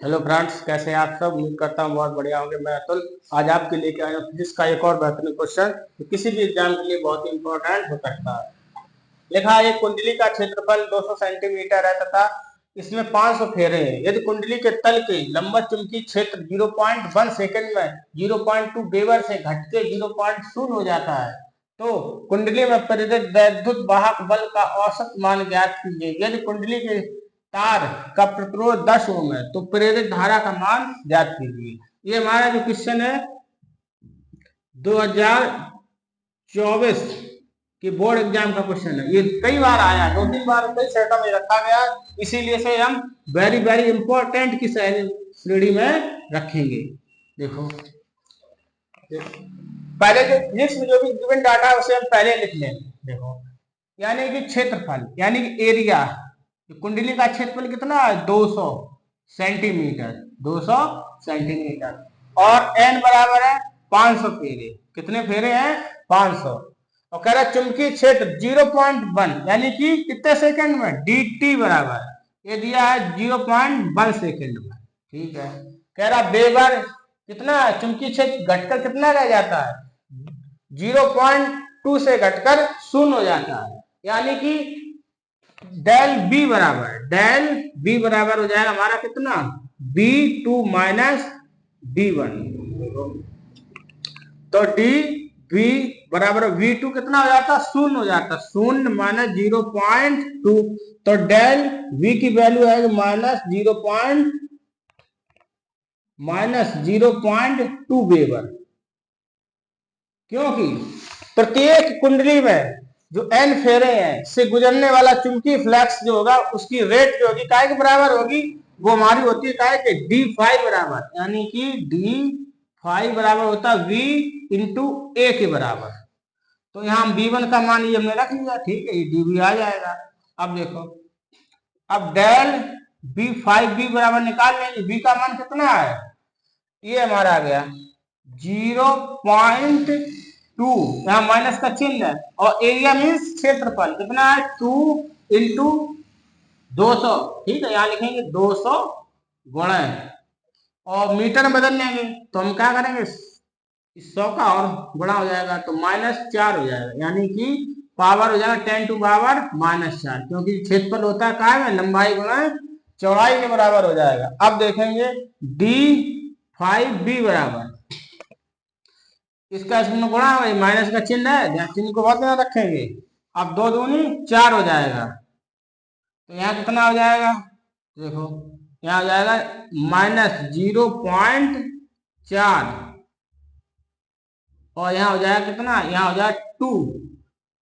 Hello friends, कैसे हैं आप सब। उम्मीद करता हूँ बहुत बढ़िया होंगे। मैं अतुल आज आपके लेके आया हूँ फिजिक्स का एक और बेहतरीन क्वेश्चन जो किसी भी एग्जाम के लिए बहुत ही इंपॉर्टेंट हो सकता है। लिखा है एक कुंडली का क्षेत्रफल 200 सेंटीमीटर है तथा इसमें 500 फेरे हैं। यदि कुंडली के तल के लंबवत चुंबकीय क्षेत्र 0.1 सेकंड में 0.2 वेबर से घट के 0.0 हो जाता है तो कुंडली में प्रेरित वैद्युत वाहक बल का औसत मान ज्ञात कीजिए। यदि कुंडली के तार का प्रतिरोध 10 ओम है तो प्रेरित धारा का मान ज्ञात कीजिए। ये हमारा जो क्वेश्चन है 2024 कि बोर्ड एग्जाम का क्वेश्चन है। ये कई बार आया, 2-3 बार कई सेटों में रखा गया, इसीलिए से हम वेरी वेरी इंपॉर्टेंट की श्रेणी में रखेंगे। देखो पहले जो फिजिक्स में जो भी गिवन डाटा है उसे हम पहले लिख लेंगे। देखो यानी कि क्षेत्रफल यानी कि एरिया, कुंडली का क्षेत्रफल कितना है 200 सेंटीमीटर 200 सेंटीमीटर और एन बराबर है 500 फेरे। कितने फेरे हैं 500। और कह रहा है चुंबकीय क्षेत्र 0.1 यानी कि कितने सेकंड में dt बराबर ये दिया है 0.1 सेकंड में। ठीक है। कह रहा वेबर कितना है, चुंबकीय क्षेत्र घटकर कितना रह जाता है 0.2 से घटकर 0 हो जाता है। यानी कि डेल बी बराबर हो जाएगा हमारा कितना B2 माइनस B1। तो डी बी बराबर V2 कितना हो जाता 0 हो जाता 0 माइनस 0.2। तो डेल V की वैल्यू है -0.2 वेबर, क्योंकि प्रत्येक कुंडली में जो एन फेरे हैं से गुजरने वाला चुंबकीय फ्लक्स जो होगा उसकी रेट जो होगी काय के बराबर होगी, वो हमारी होती है काय के d5 बराबर, यानी कि d5 बराबर होता है v इंटू ए के बराबर। तो यहाँ b1 का मान ये हमने रख लिया। ठीक है, ये dv आ जाएगा। अब देखो, अब डेल b5 बराबर निकाल लेंगे। b का मान कितना है, ये हमारा आ गया 0.2, यहाँ माइनस का चिन्ह है और एरिया मीन्स क्षेत्रफल कितना है 2 इंटू 200। ठीक है, यहाँ लिखेंगे 200 गुणा और मीटर में बदल लेंगे तो हम क्या करेंगे 100 का और गुणा हो जाएगा तो -4 हो जाएगा, यानी कि पावर हो जाएगा 10 टू पावर -4, क्योंकि क्षेत्रफल होता है काय में लंबाई गुणा चौड़ाई के बराबर हो जाएगा। अब देखेंगे d5b बराबर, इसका इसमें गुणा है, माइनस का चिन्ह है, चिन्ह को बहुत ध्यान रखेंगे। अब 2 दूनी 4 हो जाएगा तो यहाँ कितना हो जाएगा, देखो यहाँ हो जाएगा -0.4 और यहाँ हो जाएगा कितना, यहाँ हो जाएगा 2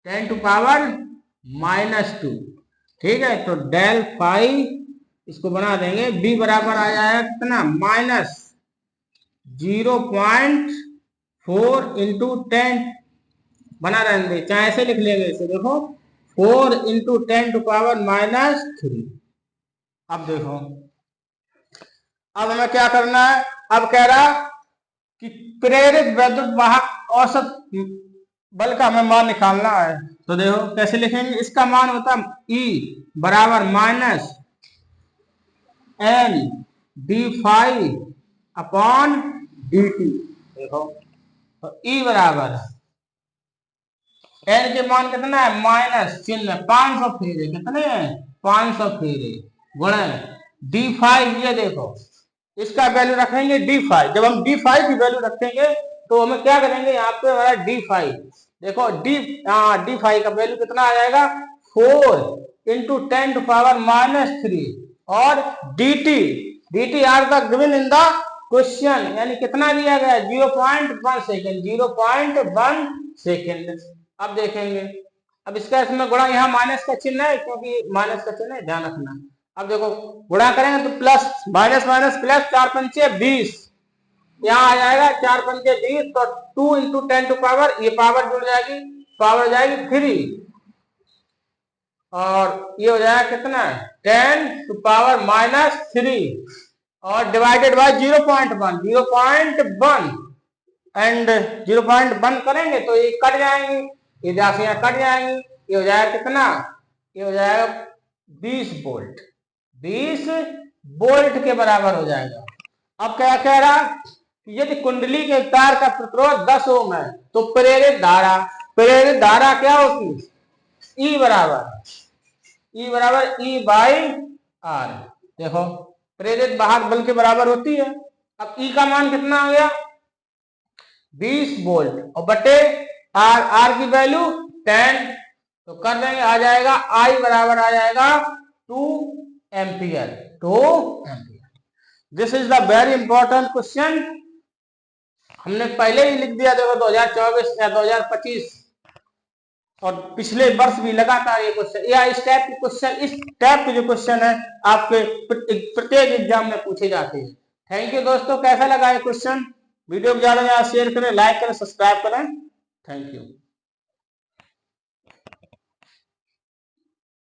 10 टू पावर -2। ठीक है, तो डेल फाइव इसको बना देंगे, b बराबर आ जाएगा कितना -0.4 इंटू 10 बना रहेंगे, चाहे ऐसे लिख लेंगे इसे। देखो 4 इंटू 10 टू पावर -3। अब देखो, अब हमें क्या करना है, अब कह रहा कि प्रेरित वैद्युत वाहक औसत बल का हमें मान निकालना है। तो देखो कैसे लिखेंगे, इसका मान होता E बराबर -n/d5/dt। देखो तो E बराबर n के मान कितना है माइनस चिन्ह 500 फेरे, कितने हैं 500 फेरे गुणे d5। ये देखो इसका वैल्यू रखेंगे d5। जब हम d5 की वैल्यू रखेंगे तो हमें क्या करेंगे, यहाँ पे हमारा d5 देखो d5 का वैल्यू कितना आ जाएगा 4 इंटू 10 टू पावर -3 और dt are the given in the question, यानी कितना दिया गया 0.1 सेकेंड 0.1 सेकेंड। अब देखेंगे, अब इसका इसमें गुणा, यहाँ माइनस का चिन्ह है क्योंकि माइनस का चिन्ह है, ध्यान रखना। अब देखो गुणा करेंगे तो प्लस माइनस माइनस प्लस 4 पंचे 20, यहाँ आ जाएगा 4 पंचे 20, तो 2 इंटू 10 टू पावर, ये पावर जुड़ जाएगी, पावर हो जाएगी 3 और ये हो जाएगा कितना 10 टू पावर -3 और डिवाइडेड बाय 0.1 एंड 0.1 करेंगे तो ये कट जाएंगे, ये राशियां कट जाएंगी, ये हो जाएगा कितना, ये हो जाएगा 20 वोल्ट 20 वोल्ट के बराबर हो जाएगा। अब क्या कह रहा कि यदि कुंडली के तार का प्रतिरोध 10 ओम है तो प्रेरित धारा क्या होती है? ई बराबर ई बाई आर। देखो प्रेरित वाहक बल के बराबर होती है। अब ई का मान कितना आ गया? 20 वोल्ट और बटे आर की वैल्यू 10, तो कर देंगे, आ जाएगा आई बराबर आ जाएगा 2 ampere. This is the very important question. हमने पहले ही लिख दिया, देखो 2024 या 2025 और पिछले वर्ष भी लगातार ये क्वेश्चन या इस टाइप के जो क्वेश्चन है आपके प्रत्येक एग्जाम में पूछे जाते हैं। थैंक यू दोस्तों। कैसा लगा ये क्वेश्चन? वीडियो को ज्यादा से ज्यादा शेयर करें, लाइक करें, सब्सक्राइब करें। Thank you.